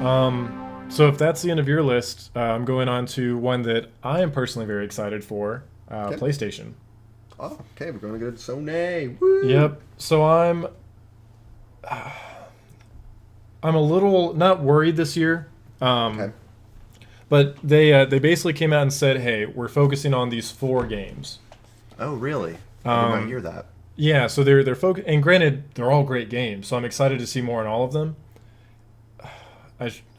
So if that's the end of your list, I'm going on to one that I am personally very excited for, Okay. PlayStation. Oh, okay. We're going to go to Sony. Woo! Yep. So I'm a little not worried this year, Okay. but they basically came out and said, "Hey, we're focusing on these four games." Oh, really? I did not Um, hear that. yeah, so they're focus, and granted, they're all great games, so I'm excited to see more on all of them.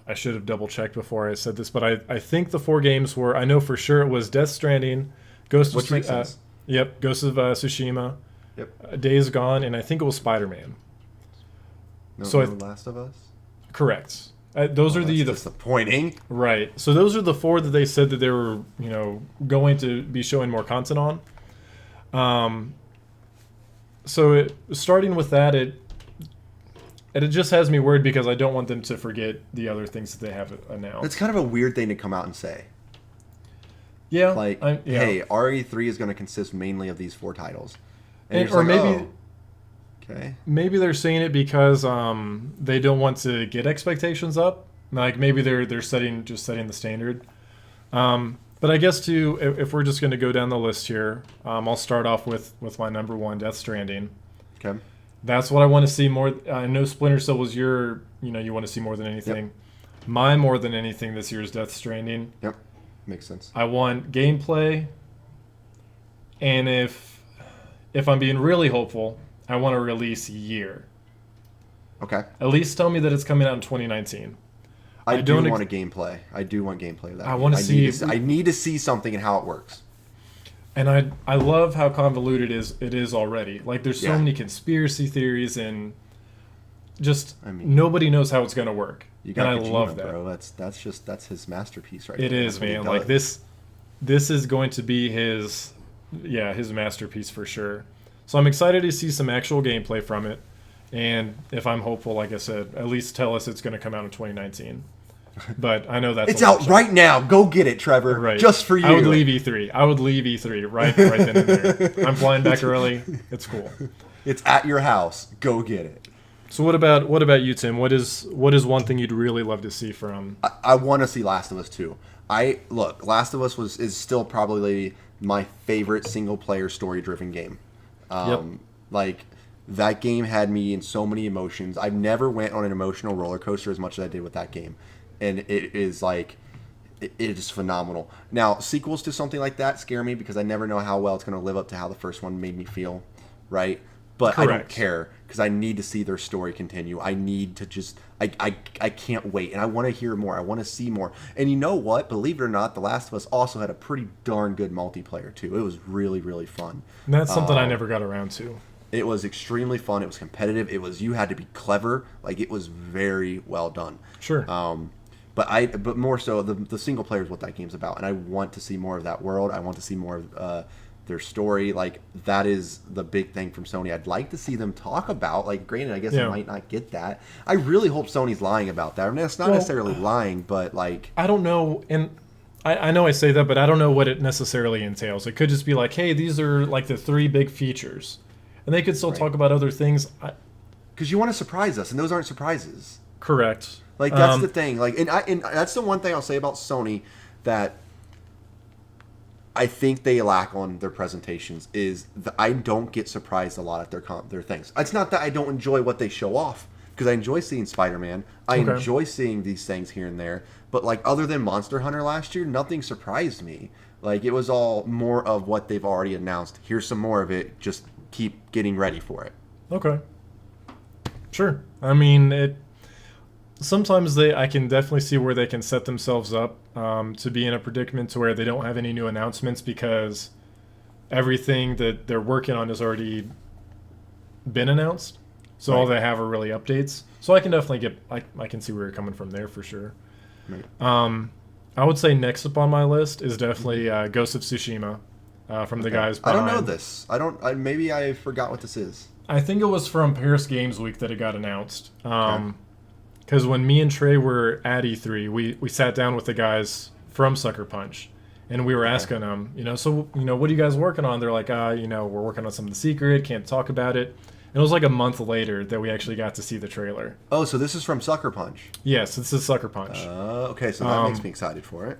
I should have double checked before I said this, but I think the four games were I know for sure it was Death Stranding, Ghost of Which makes Tsu- sense. yep, Ghost of Tsushima, Yep. Days Gone, and I think it was Spider Man. No, So no Last of Us? correct. Those Oh, are that's the disappointing. right. So those are the four that they said that they were going to be showing more content on. Um, starting with that, it just has me worried because I don't want them to forget the other things that they have That's announced. kind of a weird thing to come out and say. Yeah, Like, yeah, hey, RE3 is going to consist mainly of these four titles. And and, you're or just like, maybe oh, okay. maybe they're saying it because they don't want to get expectations up. Like maybe they're setting the standard. But I guess too, if we're just going to go down the list here, I'll start off with my number one, Death Stranding. Okay. That's what I want to see more. I know Splinter Cell was you want to see more than anything. Yep. My more than anything this year is Death Stranding. Yep. Makes sense. I want gameplay, and if I'm being really hopeful, I want a release year. Okay. At least tell me that it's coming out in 2019. I I do don't want a gameplay. I do want gameplay of that. I game. want to see, I need to see something and how it works. and I love how convoluted it is already. Like there's so Yeah. many conspiracy theories and just I mean, nobody knows how it's going to work. you And got I Kojima, love that. bro. That's his masterpiece right It there. is, That's what he man. Like does. this is going to be his masterpiece for sure. So I'm excited to see some actual gameplay from it. And if I'm hopeful, like I said, at least tell us it's going to come out in 2019. But I know that's It's a long out shot. right now. Go get it, Trevor. Right. Just for you. I would leave E3. I would leave E3 right then and there. I'm flying back early. It's cool. It's at your house. Go get it. So what about you, Tim? What is one thing you'd really love to see from? I want to see Last of Us 2. Last of Us is still probably my favorite single player story driven game. Yep. Like that game had me in so many emotions. I've never went on an emotional roller coaster as much as I did with that game, and it is like it is phenomenal. Now sequels to something like that scare me because I never know how well it's going to live up to how the first one made me feel, right? But I don't Correct. care because I need to see their story continue. I need to just I can't wait, and I want to hear more. I want to see more. And you know what? Believe it or not, The Last of Us also had a pretty darn good multiplayer too. It was really really fun. And that's something I never got around to. It was extremely fun. It was competitive. You had to be clever. Like it was very well done. Sure. But more so the single player is what that game's about, and I want to see more of that world. I want to see more of their story. Like that is the big thing from Sony. I'd like to see them talk about. Like, granted, I guess I Yeah. might not get that. I really hope Sony's lying about that. I mean, it's not Well, necessarily lying, but like, I don't know, and I know I say that, but I don't know what it necessarily entails. It could just be like, hey, these are like the three big features, and they could still Right. talk about other things. because you want to surprise us, and those aren't surprises. Correct. Like that's the thing. Like, and that's the one thing I'll say about Sony that I think they lack on their presentations is I don't get surprised a lot at their things. It's not that I don't enjoy what they show off because I enjoy seeing Spider-Man. I Okay. enjoy seeing these things here and there. But like other than Monster Hunter last year, nothing surprised me. Like it was all more of what they've already announced. Here's some more of it. Just keep getting ready for it. Okay. Sure. I mean, it. Sometimes I can definitely see where they can set themselves up to be in a predicament to where they don't have any new announcements because everything that they're working on has already been announced. So all Right. they have are really updates. So I can definitely I can see where you're coming from there for sure. Right. I would say next up on my list is definitely Ghost of Tsushima from the guys I behind. don't know this. Maybe I forgot what this is. I think it was from Paris Games Week that it got announced. Because when me and Trey were at E3, we sat down with the guys from Sucker Punch, and we were asking them, so what are you guys working on? They're like, we're working on something secret, can't talk about it. It was like a month later that we actually got to see the trailer. Oh, so this is from Sucker Punch. Yes, this is Sucker Punch. Okay, so that makes me excited for it.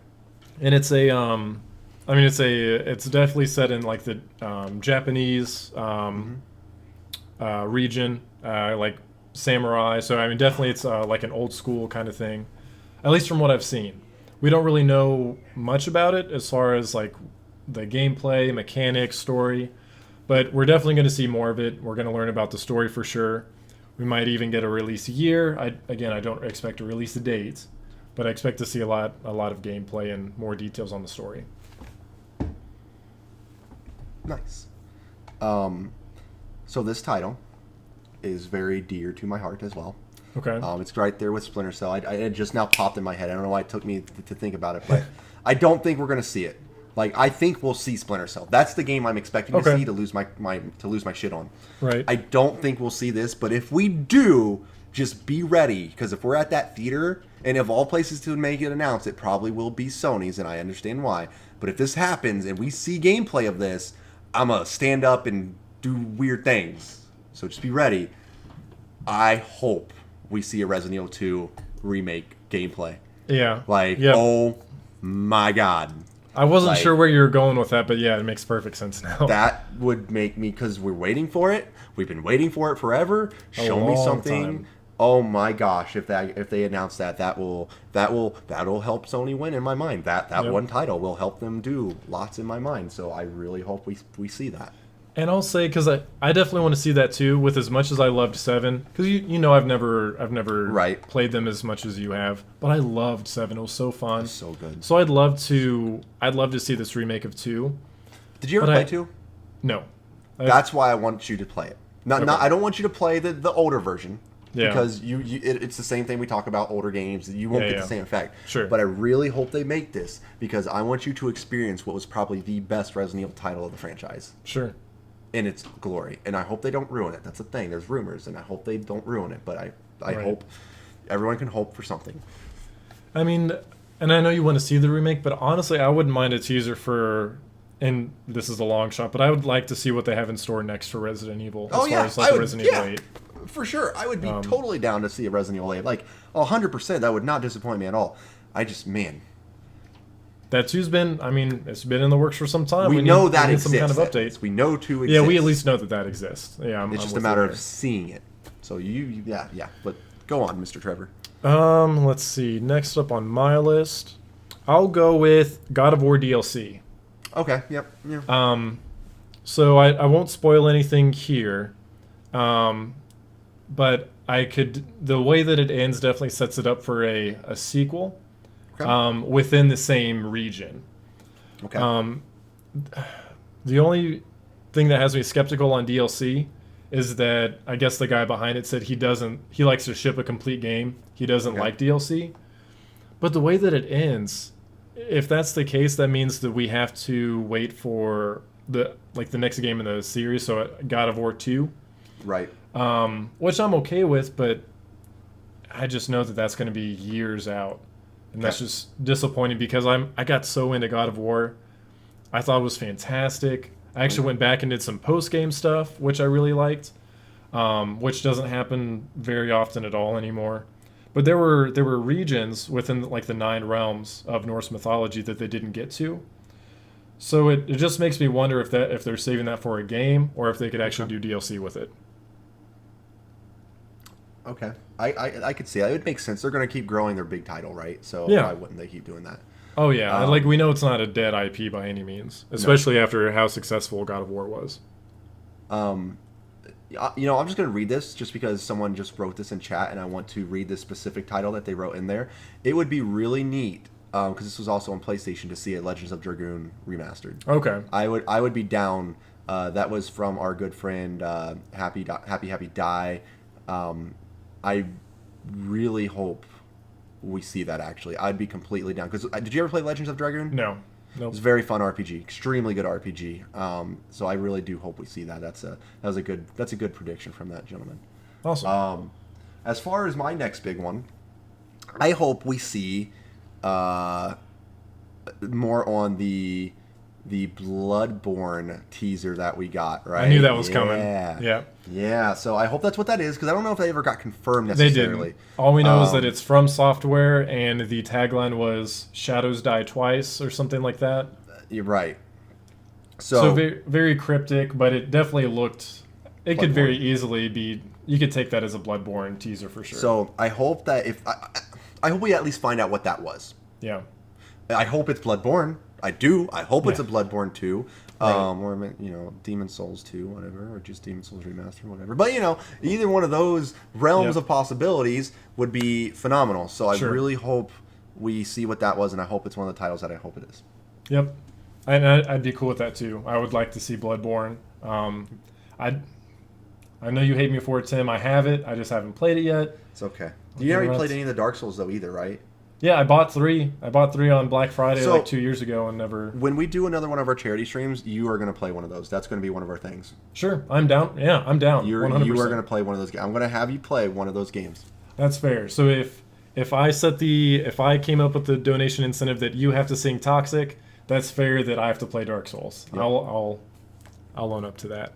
And it's a I mean it's definitely set in like the Japanese region, like samurai. So I mean definitely it's like an old school kind of thing, at least from what I've seen. We don't really know much about it as far as like the gameplay, mechanics, story, but we're definitely going to see more of it. We're going to learn about the story for sure. We might even get a release year. I don't expect to release a date, but I expect to see a lot of gameplay and more details on the story. Nice. So this title is very dear to my heart as well. Okay. It's right there with Splinter Cell. It just now popped in my head. I don't know why it took me to think about it, but I don't think we're gonna see it. Like I think we'll see Splinter Cell. That's the game I'm expecting to see to lose my shit on. Right. I don't think we'll see this, but if we do, just be ready because if we're at that theater and of all places to make it announced, it probably will be Sony's, and I understand why. But if this happens and we see gameplay of this, I'm gonna stand up and do weird things. So just be ready. I hope we see a Resident Evil 2 remake gameplay. Yeah. Like, oh my god. I wasn't sure where you were going with that, but yeah, it makes perfect sense now. That would make me, because we're waiting for it. We've been waiting for it forever. Show me something. Time. Oh my gosh! If they announce that'll help Sony win in my mind. That one title will help them do lots in my mind. So I really hope we see that. And I'll say, because I definitely want to see that too. With as much as I loved 7, because you know I've never played them as much as you have, but I loved 7. It was so fun, so good. So I'd love to see this remake of 2. Did you ever play 2? No. That's why I want you to play it. I don't want you to play the older version. Yeah. Because it's the same thing we talk about older games. You won't get the same effect. Sure. But I really hope they make this because I want you to experience what was probably the best Resident Evil title of the franchise. Sure. In its glory. And I hope they don't ruin it. That's the thing. There's rumors, and I hope they don't ruin it. But I hope everyone can hope for something. I mean, and I know you want to see the remake, but honestly, I wouldn't mind a teaser for... And this is a long shot, but I would like to see what they have in store next for Resident Evil. As far as like Resident Evil 8. For sure. I would be totally down to see a Resident Evil 8. Like, 100%. That would not disappoint me at all. That 2's been, I mean, it's been in the works for some time. We know that exists. Some kind of update. We know 2 exists. Yeah, we at least know that exists. Yeah, it's just a matter of seeing it. So yeah. But go on, Mr. Trevor. Let's see. Next up on my list, I'll go with God of War DLC. Okay. Yep. Yeah. So I won't spoil anything here. But the way that it ends definitely sets it up for a sequel. Okay. Within the same region. Okay. The only thing that has me skeptical on DLC is that I guess the guy behind it said he likes to ship a complete game. He doesn't like DLC. But the way that it ends, if that's the case, that means that we have to wait for the next game in the series, so God of War 2. Right. Which I'm okay with, but I just know that that's going to be years out. And that's just disappointing because I got so into God of War. I thought it was fantastic. I actually went back and did some post-game stuff, which I really liked, which doesn't happen very often at all anymore. But there were regions within like the 9 realms of Norse mythology that they didn't get to. So it just makes me wonder if they're saving that for a game or if they could actually do DLC with it. Okay. I could see that. It would make sense. They're going to keep growing their big title, right? So why wouldn't they keep doing that? Oh, yeah. We know it's not a dead IP by any means, especially after how successful God of War was. I'm just going to read this just because someone just wrote this in chat, and I want to read this specific title that they wrote in there. It would be really neat, because this was also on PlayStation, to see a Legends of Dragoon remastered. Okay. I would be down. That was from our good friend Happy Die. I really hope we see that, actually. I'd be completely down. Because did you ever play Legends of Dragoon? No. Nope. It's a very fun RPG. Extremely good RPG. So I really do hope we see that. That's a good prediction from that gentleman. Awesome. As far as my next big one, I hope we see more on the the Bloodborne teaser that we got, right? I knew that was coming. Yeah. Yeah, so I hope that's what that is, because I don't know if they ever got confirmed They necessarily. didn't. All we know is that it's from Software, and the tagline was "Shadows die twice" or something like that. You're right. So very, very cryptic, but it definitely looked. It could very easily be. You could take that as a Bloodborne teaser for sure. So I hope that I hope we at least find out what that was. Yeah. I hope it's Bloodborne. I do. I hope it's a Bloodborne 2. Right. Or, Demon Souls 2, whatever, or just Demon Souls Remastered, whatever. But, either one of those realms of possibilities would be phenomenal. So I really hope we see what that was, and I hope it's one of the titles that I hope it is. Yep. And I'd be cool with that, too. I would like to see Bloodborne. I know you hate me for it, Tim. I have it. I just haven't played it yet. It's okay. You haven't played any of the Dark Souls, though, either, right? Yeah, I bought 3. I bought 3 on Black Friday like 2 years ago and never... When we do another one of our charity streams, you are going to play one of those. That's going to be one of our things. Sure, I'm down. Yeah, I'm down. 100%. You are going to play one of those games. I'm going to have you play one of those games. That's fair. So if I came up with the donation incentive that you have to sing Toxic, that's fair that I have to play Dark Souls. Yep. I'll own up to that.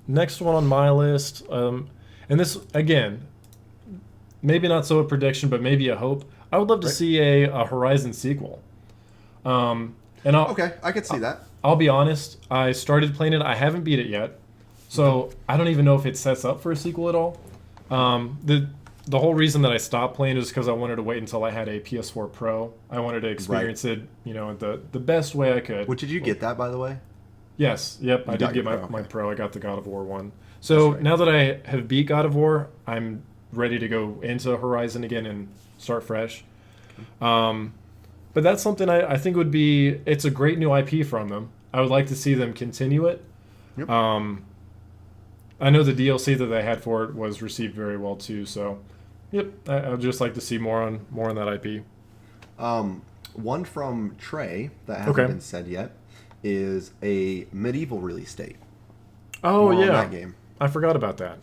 Next one on my list, and this again, maybe not so a prediction, but maybe a hope. I would love to see a Horizon sequel. I could see that. I'll be honest. I started playing it. I haven't beat it yet, so I don't even know if it sets up for a sequel at all. The whole reason that I stopped playing is because I wanted to wait until I had a PS4 Pro. I wanted to experience it, the best way I could. Did you get that, by the way? Yes. Yep. I did get my Pro. I got the God of War one. So now that I have beat God of War, I'm ready to go into Horizon again and start fresh. But that's something I think would be. It's a great new IP from them. I would like to see them continue it. Yep. I know the DLC that they had for it was received very well too. So, yep. I'd just like to see more on that IP. One from Trey that hasn't been said yet is a Medieval release date. Oh, more on that game. I forgot about that.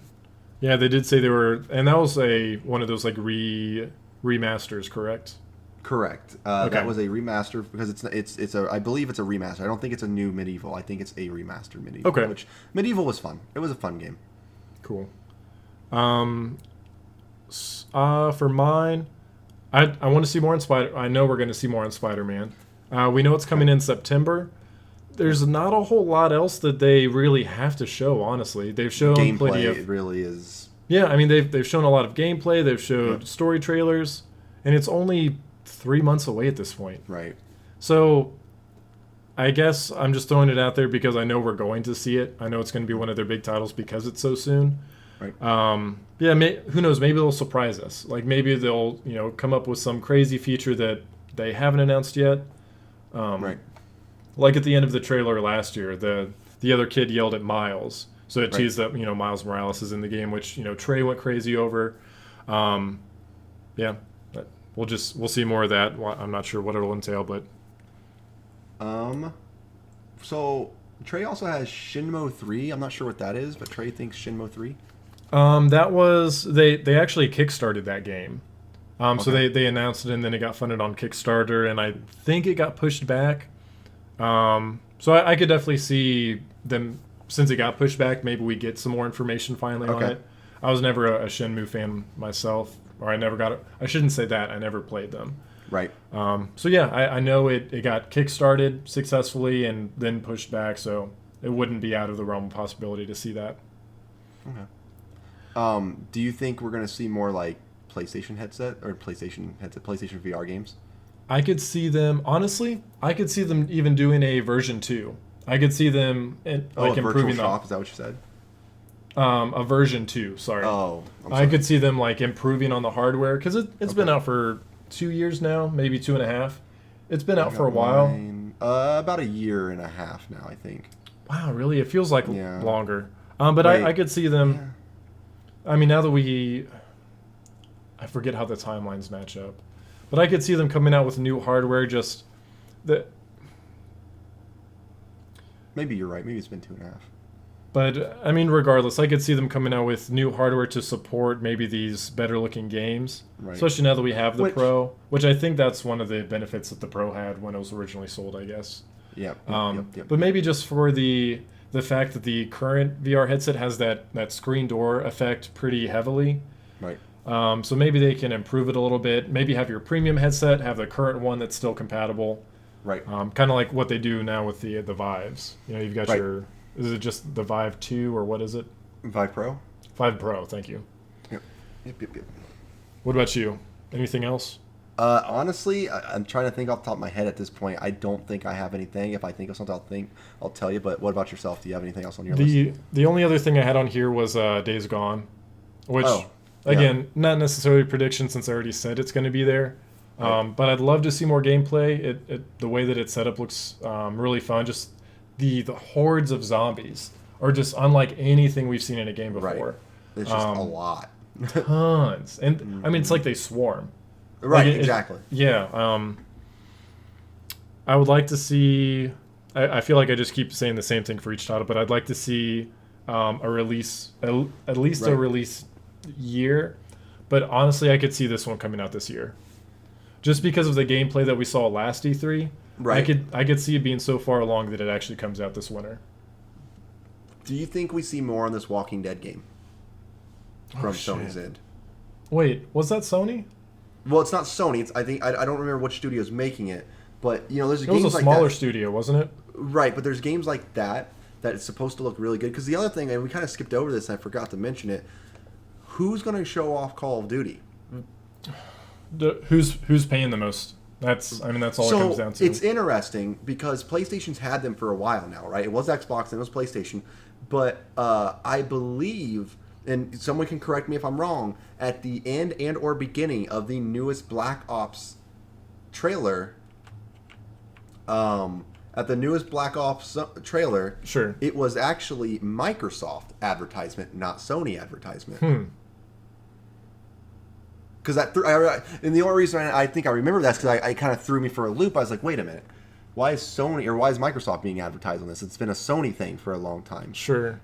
Yeah, they did say they were, and that was one of those like remasters, correct? Correct. That was a remaster because it's a I believe it's a remaster. I don't think it's a new Medieval. I think it's a remastered Medieval. Okay. Which Medieval was fun. It was a fun game. Cool. For mine, I want to see more on Spider. I know we're going to see more on Spider-Man. We know it's coming in September. There's not a whole lot else that they really have to show, honestly. They've shown plenty of... It really is... Yeah, I mean, they've shown a lot of gameplay. They've showed story trailers. And it's only 3 months away at this point. Right. So, I guess I'm just throwing it out there because I know we're going to see it. I know it's going to be one of their big titles because it's so soon. Right. Who knows? Maybe they'll surprise us. Like, maybe they'll, come up with some crazy feature that they haven't announced yet. Right. Like at the end of the trailer last year, the other kid yelled at Miles, so it teased that Miles Morales is in the game, which Trey went crazy over. We'll see more of that. Well, I'm not sure what it'll entail, but so Trey also has Shenmue 3. I'm not sure what that is, but Trey thinks Shenmue 3. That was they actually kickstarted that game. So they announced it and then it got funded on Kickstarter, and I think it got pushed back. So I could definitely see them, since it got pushed back, maybe we get some more information finally on it. I was never a Shenmue fan myself, or I never got it. I shouldn't say that. I never played them. Right. So yeah, I know it got kickstarted successfully and then pushed back, so it wouldn't be out of the realm of possibility to see that. Okay. Do you think we're going to see more like PlayStation VR games? I could see them, honestly, even doing a version 2. I could see them improving shop, is that what you said? A version 2, sorry. Oh, I'm sorry. I could see them improving on the hardware because it's been out for 2 years now, maybe 2.5. It's been out for a while. About a year and a half now, I think. Wow, really? It feels like longer. But I could see them. Yeah. I mean, now that I forget how the timelines match up. But I could see them coming out with new hardware, just that. Maybe you're right. Maybe it's been 2.5. But I mean, regardless, I could see them coming out with new hardware to support maybe these better-looking games. Right. Especially now that we have the Pro, which I think that's one of the benefits that the Pro had when it was originally sold, I guess. Yep. But maybe just for the fact that the current VR headset has that screen door effect pretty heavily. Right. So maybe they can improve it a little bit. Maybe have your premium headset have the current one that's still compatible. Right. Kind of like what they do now with the Vives. You know, you've got Right. your, is it just the Vive 2 or what is it? Vive Pro. Vive Pro, thank you. Yep. What about you? Anything else? Honestly, I'm trying to think off the top of my head at this point. I don't think I have anything. If I think of something, I'll tell you. But what about yourself? Do you have anything else on your list? The only other thing I had on here was Days Gone, which Oh, yeah. again, not necessarily a prediction since I already said it's going to be there. Right. But I'd love to see more gameplay. The way that it's set up looks really fun. Just the hordes of zombies are just unlike anything we've seen in a game before. Right. It's just a lot. Tons, and I mean it's like they swarm. Right. Like Exactly. Yeah. I would like to see. I feel like I just keep saying the same thing for each title, but I'd like to see a release, at least a Right. release year. But honestly, I could see this one coming out this year, just because of the gameplay that we saw last E3. Right. I could see it being so far along that it actually comes out this winter. Do you think we see more on this Walking Dead game from Sony's end? Wait, was that Sony? Well, it's not Sony. It's I think I don't remember which studio's making it, but you know, there's It games was a like smaller that. studio, wasn't it? Right, but there's games like that it's supposed to look really good. Because the other thing, and we kind of skipped over this, and I forgot to mention it. Who's going to show off Call of Duty? Who's paying the most? That's all it comes down to. It's interesting because PlayStation's had them for a while now, right? It was Xbox and it was PlayStation, but I believe, and someone can correct me if I'm wrong, at the end and or beginning of the newest Black Ops trailer, Sure. it was actually Microsoft advertisement, not Sony advertisement. Because and the only reason I think I remember that's because I kind of threw me for a loop. I was like, wait a minute, why is Microsoft being advertised on this? It's been a Sony thing for a long time. Sure.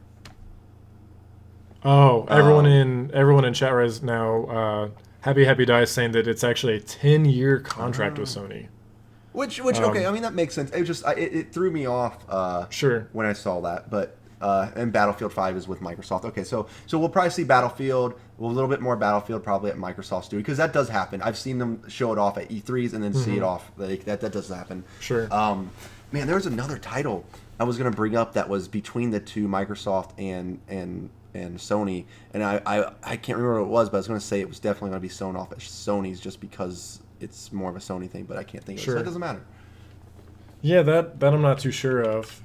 Oh, everyone in chat is now happy dies saying that it's actually a 10-year contract with Sony. Which okay, I mean that makes sense. It just it threw me off. Sure. When I saw that, but and Battlefield 5 is with Microsoft. Okay, so we'll probably see Battlefield, a little bit more Battlefield probably at Microsoft Studio because that does happen. I've seen them show it off at E3s and then see it off. Like, that does happen. Sure. Man, there was another title I was gonna bring up that was between the two, Microsoft and Sony, and I can't remember what it was, but I was gonna say it was definitely gonna be sewn off at Sony's just because it's more of a Sony thing, but I can't think of it, so it doesn't matter. Yeah, that I'm not too sure of.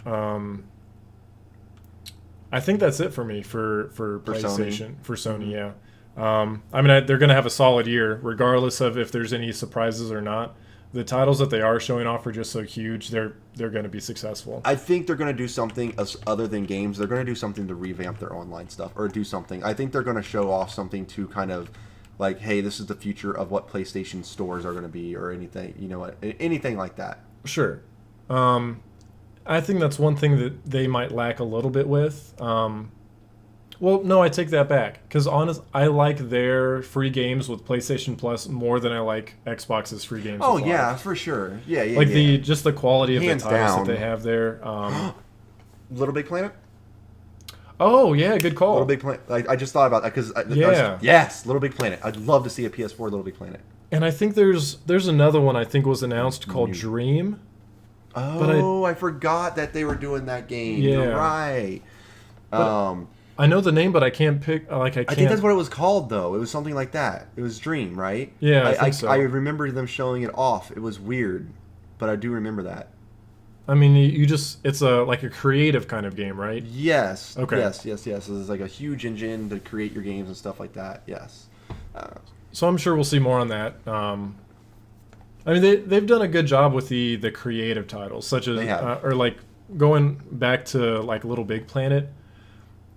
I think that's it for me for PlayStation, for Sony, yeah. I mean, they're going to have a solid year, regardless of if there's any surprises or not. The titles that they are showing off are just so huge, they're going to be successful. I think they're going to do something other than games. They're going to do something to revamp their online stuff, or do something. I think they're going to show off something to kind of like, hey, this is the future of what PlayStation stores are going to be, or anything, you know what, anything like that. Sure. I think that's one thing that they might lack a little bit with. Well, no, I take that back. Because I like their free games with PlayStation Plus more than I like Xbox's free games. Oh, with yeah, Live. for sure. Yeah. Like just the quality of Hands the titles down. that they have there. Little Big Planet? Oh, yeah, good call. Little Big Planet. I just thought about that because yes, Little Big Planet. I'd love to see a PS4 Little Big Planet. And I think there's another one I think was announced called Dream. Oh, I forgot that they were doing that game. Yeah. You're right. I know the name, but I can't pick. I think that's what it was called, though. It was something like that. It was Dream, right? Yeah, I think so. I remember them showing it off. It was weird, but I do remember that. I mean, it's like a creative kind of game, right? Yes. Okay. Yes. So there's like a huge engine to create your games and stuff like that. Yes. So I'm sure we'll see more on that. I mean, they've done a good job with the creative titles, such as or like going back to like Little Big Planet.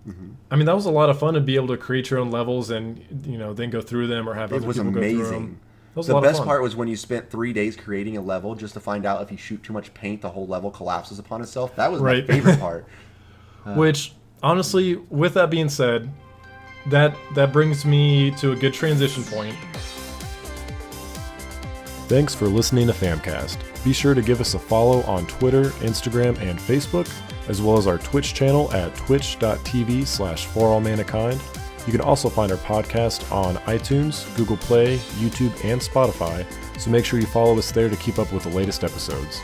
Mm-hmm. I mean, that was a lot of fun to be able to create your own levels and then go through them or have other people go through them. It was the best part was when you spent 3 days creating a level just to find out if you shoot too much paint, the whole level collapses upon itself. That was my favorite part. Which, honestly, with that being said, that brings me to a good transition point. Thanks for listening to FAMcast. Be sure to give us a follow on Twitter, Instagram, and Facebook, as well as our Twitch channel at twitch.tv/forallmanakind. You can also find our podcast on iTunes, Google Play, YouTube, and Spotify, so make sure you follow us there to keep up with the latest episodes.